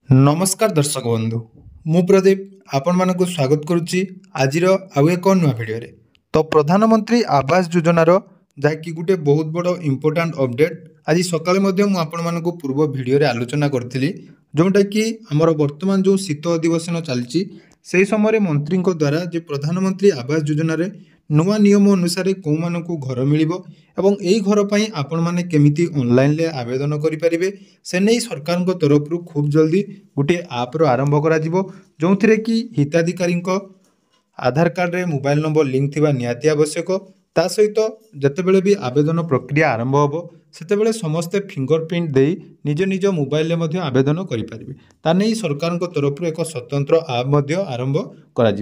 नमस्कार दर्शक बंधु मु प्रदीप आपण मानक स्वागत करुच्ची आज आउ एक नुआ भिडियो तो प्रधानमंत्री आवास योजनार जहाँकि गोटे बहुत बड़ इम्पोर्टाट अपडेट आज सकाले मुझे पूर्व भिडियो आलोचना करी जोटा कि आमर वर्तमान जो शीत अधिवेशन चलती से समय मंत्री द्वारा जो प्रधानमंत्री आवास योजन नुआ नियम अनुसार कौ मानक घर मिल यही घर पर आपण मैंने केमिति ऑनलाइन आवेदन करें से नहीं सरकार तरफ खूब जल्दी गोटे आप्र आरंभ करा जो थे कि हिताधिकारी आधार कार्ड रे मोबाइल नंबर लिंक थी निहाती आवश्यक ता सहित जितेबले भी आवेदन प्रक्रिया आरंभ हो सेतेबेले समस्ते फिंगरप्रिंट दे निज निज मोबाइल में आवेदन करेंगे ताने सरकार तरफ एक स्वतंत्र आप आरंभ करा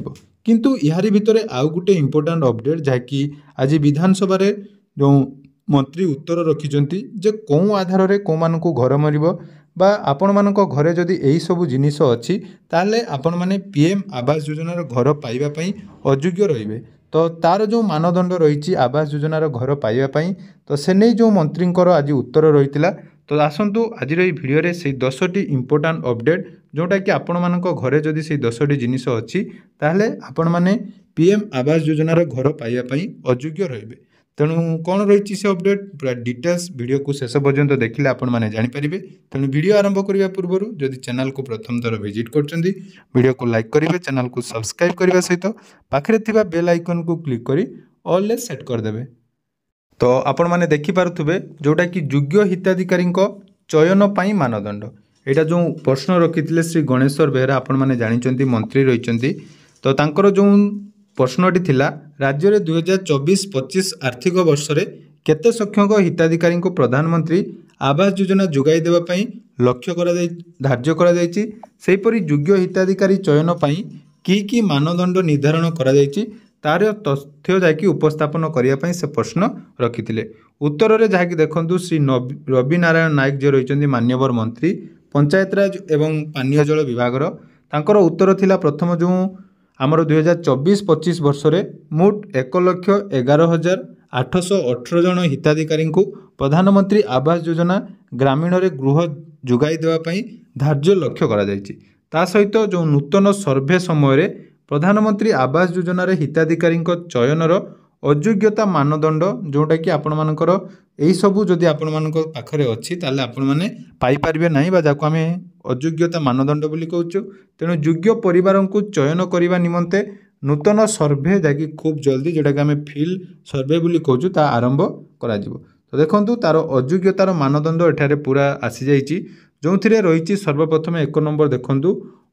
किंतु यारी भितर आउ गोटे इम्पोर्टाट अपडेट जहाँकि आज विधानसभा जो मंत्री उत्तर रखिंट जे कौ आधार में कौ मानक घर मिल बा आपण मानक घरे जदि यही सब जिनिस अच्छी ताले आपण माने पीएम आवास योजनार घर पाइबापी अयोग्य रहिबे तो तार जो मानदंड रही आवास योजनार घर पाइबापी तो से नहीं जो मंत्री आज उत्तर रही तो आसतु आज भिडियो से 10टी इम्पोर्टाट अपडेट जोटा कि आपण मानक घरे जदि से 10टी जिनिस अच्छी ताहले आपण माने पीएम आवास योजनार घर पाइबापी अयोग्य रहिबे तेणु कौन रही से अपडेट पूरा डिटेल्स वीडियो को शेष पर्यंत देखिले आपण माने जानि परिबे तेणु वीडियो आरंभ करिया पूर्व जदि चैनल को प्रथम थर विजिट करछंदी वीडियो को लाइक करिवे चैनल को सब्सक्राइब करबा सहित पाखरे थिबा बेल आइकन को क्लिक करी ऑल ले सेट कर देबे तो आपण माने देखि पारुथबे जोटा कि योग्य हिताधिकारी चयन पई मानदंड एटा जो प्रश्न रखिथिले श्री गणेश्वर बेहरा आपण माने जानिचंती मंत्री रहिचंती तो तांकर जो प्रश्नटी थिला राज्य में 2024-25 आर्थिक वर्ष रे केते संख्यक हिताधिकारी को प्रधानमंत्री आवास योजना जोगाई देवाई लक्ष्य धार्य करा जायछि सेहीपरि योग्य हिताधिकारी चयन पई की मानदंड निर्धारण करा जायछि तार तथ्य जाकि उपस्थापन करने से प्रश्न रखिथिले उत्तर रे जाकि देखंतु श्री रवि नारायण नायक जे रहिचंदी मान्यवर मंत्री पंचायतराज एवं पानीय जल विभाग तांकर उत्तर थिला प्रथम जो आमर 2024-25 वर्ष रे मोट 1,11,818 जन हिताधिकारी को प्रधानमंत्री आवास योजना ग्रामीण रे गृह जोगाई देवाई धार्य लक्ष्य करा जायछि ता सहित जो नूतन सर्वे समय रे प्रधानमंत्री आवास योजना रे हिताधिकारी चयनर अयोग्यता मानदंड जोटा कि आपण मानकर यही सबू जदि आपण मानक पाखरे अच्छी ताले आपण माने पाई परिबे नाही बा जाको आमे अयोग्यता मानदंड बोली कहूछु तेणु योग्य परिवार को चयन करने निमंते नूतन सर्वे जाकि खूब जल्दी जोटा कि आमे फील्ड सर्वे बोली कहूछु ता आरंभ करा जिवो तो देखंतु तार अयोग्यतार मानदंड एठारे पूरा आसी जाइछि जोंथिरे रहिछि सर्वप्रथम एक नंबर देखंतु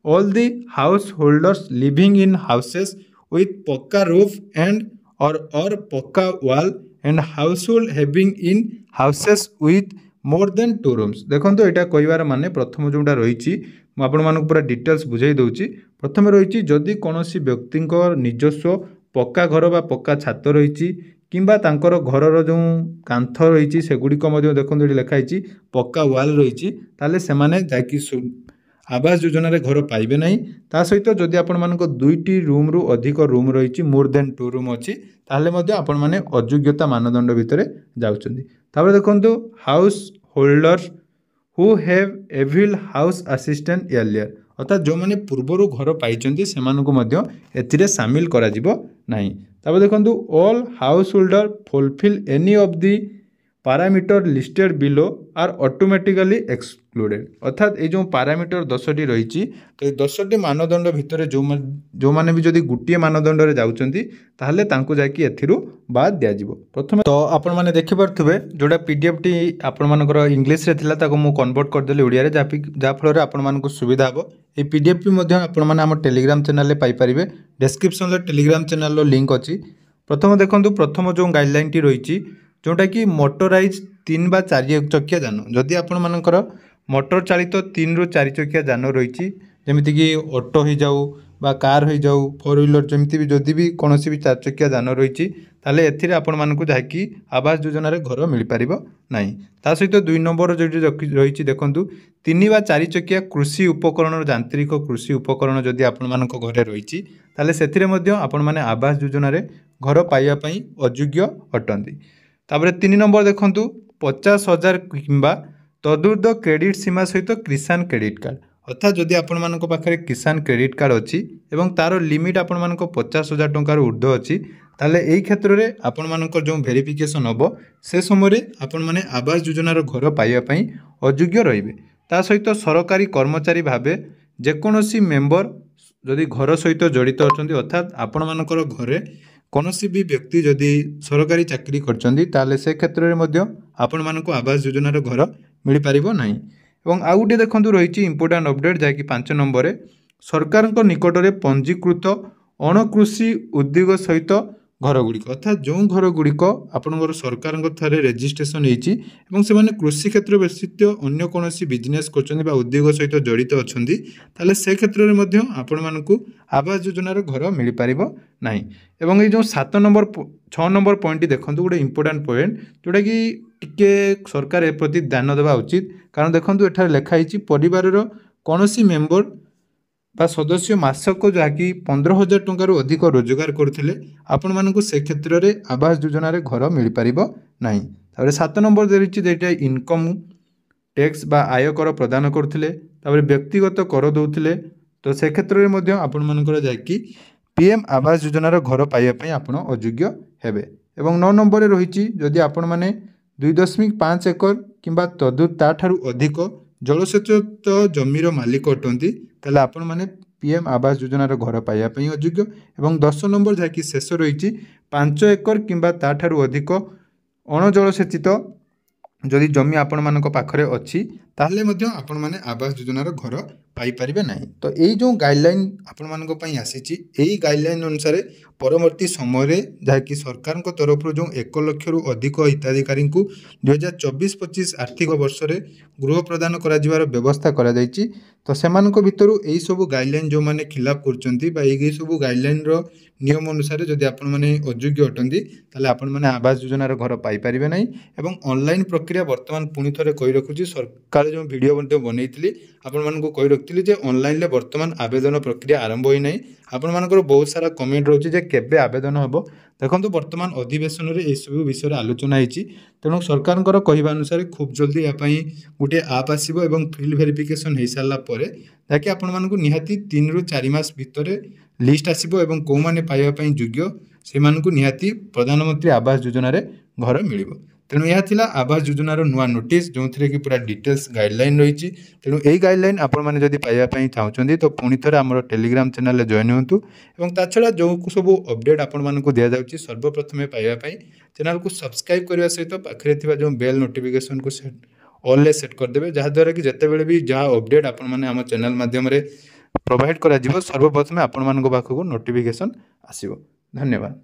all the house holders living in houses with पक्का रूफ एंड और पक्का wall and household having in houses with more than 2 rooms देखो यहाँ कहबार माने प्रथम जोटा रही आपण मानक पूरा डिटेल्स बुझाई दूची प्रथम रही जदि कौन व्यक्ति निजस्व पक्का घर बा पक्का छात रही किंबा तांकर घरर जो कांथ रही से गुड़िक देखो ये लिखाई पक्का वाल रही ताले से माने जाकि आवास योजना रे घर पाइबे नहीं ता सहित जदि आपण मानक 2टी रूम रु अधिक रूम रही मोर देन 2 रूम अच्छी ताले मध्य आपण माने अयोग्यता मानदंड भितर जाउछंदी तापर देखंतु householders who have availed house assistance earlier अर्थात जो माने पूर्वरु घर पाइचंदी सेमानकु मध्य एथिरे शामिल करा जिवो नाही तापर देखंतु all householders fulfil any of the parameter listed below are automatically excluded अर्थात ये जो पैरामीटर 10टी रही तो ये 10टी मानदंड भितर जो माने भी जदि गोटे मानदंड रे जाउचंती ताहले तांको जाकी एथिरु बाद दिया जिवो प्रथम तो आपण माने देखि परथुबे जोडा पीडीएफ टी आपण मानकर इंग्लिश रे थिला ताको मु कन्वर्ट कर देले ओडिया रे जा फल रे आपण मानकु सुविधा हबो ए पीडीएफ पी मध्ये आपण माने हम टेलीग्राम चैनल रे पाई परिबे डिस्क्रिप्शन रे टेलीग्राम चैनल रो लिंक अछि प्रथम देखंतु प्रथम जो गाइडलाइन टी रही जोटा कि मोटराइज 3 बा 4 चकिया जान जदि आपण मानकर मोटर चालित 3 रु 4 चकिया जान रही जमीती कि ऑटो हो जाऊ बा कार हो जाऊ 4 व्हीलर जमीती भी जदि भी कौन भी 4 चकिया जान रही ताले एथिरे आपण मानकु जाकि आवास योजना रे घर मिल पारिबो नाही ता सहित 2 नंबर जो रही देखंतु 3 बा 4 चकिया कृषि उपकरण यांत्रिक कृषि उपकरण जदि आपण मानक घरे रही ताले सेथिरे मध्ये आपण माने आवास योजना रे घर पाइबा पई अयोग्य अटंती तापर 3 नंबर देखंतु 50,000 किंबा तदुर्ध क्रेडिट सीमा सहित किसान क्रेडिट कार्ड अर्थात जदि आपण पाखे किसान क्रेडिट कार्ड अच्छी और तार लिमिट आपण 50,000 टंकार ऊर्ध्व अच्छी ताले यही क्षेत्र में आपण जो वेरिफिकेशन हम से समय आपण मैंने आवास योजनार घर पाइबापी अयोग्य रे। ता सहित सरकारी कर्मचारी भावे जेकोसी मेम्बर जदि घर सहित जड़ित अच्छा अर्थात आपण मानकर घरे कौन भी व्यक्ति जदि सरकारी चाकरी कर से क्षेत्र में आपण मानक आवास योजनार घर मिल पार ना। और आउ गोटे देखो रही इंपोर्टाट अपडेट जहाँकि 5 नंबर सरकार निकट में पंजीकृत अणकृषि उद्योग सहित घर गुड़िक अर्थात जो घर गुड़िक आपंकर सरकार रेजिस्ट्रेशन होती कृषि क्षेत्र व्यतीत अन्य कौन बिजनेस कर उद्योग सहित जड़ित अच्छा से क्षेत्र में आपण मानक आवास योजनार घर मिल पार ना। एवं ये जो 7 नंबर 6 नंबर पॉइंट देखो गोटे इंपोर्टाट पॉइंट जोटा कि टिके सरकार ए प्रति ध्यान देवा उचित कारण देखो एठार लिखाई परिवार कौन मेम्बर बा सदस्य मासक जहाँकि 15,000 टंकार अधिक रोजगार करते आपण मानक से क्षेत्र में आवास योजनार घर मिल पार ना। 7 नंबर देटा इनकम टैक्स बा आयकर प्रदान करते व्यक्तिगत कर दौले तो से क्षेत्र में आपण मानकर जाकि पीएम आवास योजनार घर पाइबापी आपण अयोग्य हेबे। एवं 9 नंबर रही जदि आपण मैंने 2.5 एकर किंबा ताठारु अधिक जलसेचित जमीर मालिक अटंती ताले आपण माने पीएम आवास योजनार घर पाइबापी अयोग्य। एवं 10 नंबर जहाँकि शेष रही 5 एकर किंबा ताठारु अधिक अणजलसेचित जदि जमी आपण मानक पाखरे अच्छी ताहले मध्य आपण माने आवास योजनार घर पाई परिबे नहीं। तो यही जो गाइडलाइन आपण मानक पई आसीची यही गाइडलाइन अनुसार परवर्ती समय जहाँकि सरकार तरफ जो 1 लाख रु अधिक हिताधिकारी को 2024-25 आर्थिक वर्ष में गृह प्रदान कर व्यवस्था करा जायछि। तो सेमानक भितरु यही सब गाइडलाइन जो माने खिलाफ करचंती बा यही सब गाइडलाइन रो नियम अनुसार जदि आपण माने अयोग्य अटंती ताले आपण माने आवास योजनार घर पाई परिबे नहीं। एवं ऑनलाइन प्रक्रिया वर्तमान पुणी थरे कहि रखुची सरकार जो वीडियो बनैथिली आपण मानकु कहि रखथिली जे ऑनलाइन ले वर्तमान आवेदन प्रक्रिया आरंभ होई नहीं। आपण मानकर बहुत सारा कमेंट रोचे जे केबे आवेदन हेबो देखंतु वर्तमान अधिवेशन रे ए सब विषय आलोचना होईची तेणु सरकार कहवा अनुसार खूब जल्दी या गोटे आप आसीबो एवं फील्ड वेरिफिकेशन हो सारा पर जहाँकि आपण मानकु निहाती 3 ରୁ 4 मास भितर लिस्ट आसीबो एवं को माने पाइबा पई योग्य से मानकु निहाती प्रधानमंत्री आवास योजना रे घर मिलिबो। तेणु यह थिला आवास योजनार नुआ नोटिस जो थी कि पूरा डिटेल्स गाइडलाइन रही। तेणु यही गाइडलाइन आपण मैंने जब पाइबापी चाहते तो पुणी थे आम टेलीग्राम चैनल जॉइन हूँ और ता छड़ा जो सब अपडेट आपण मानक दि जाऊँगी सर्वप्रथमे पाइबापी चैनल को सब्सक्राइब करने सहित पाखे जो बेल नोटिफिकेशन को सेट ऑल सेट करदे जहाँद्वारा कि जितेबाला भी जहाँ अपडेट आपण मैंने आम चैनल माध्यम प्रोवाइड कर सर्वप्रथमे आपण मान पाखक नोटिफिकेशन आसो। धन्यवाद।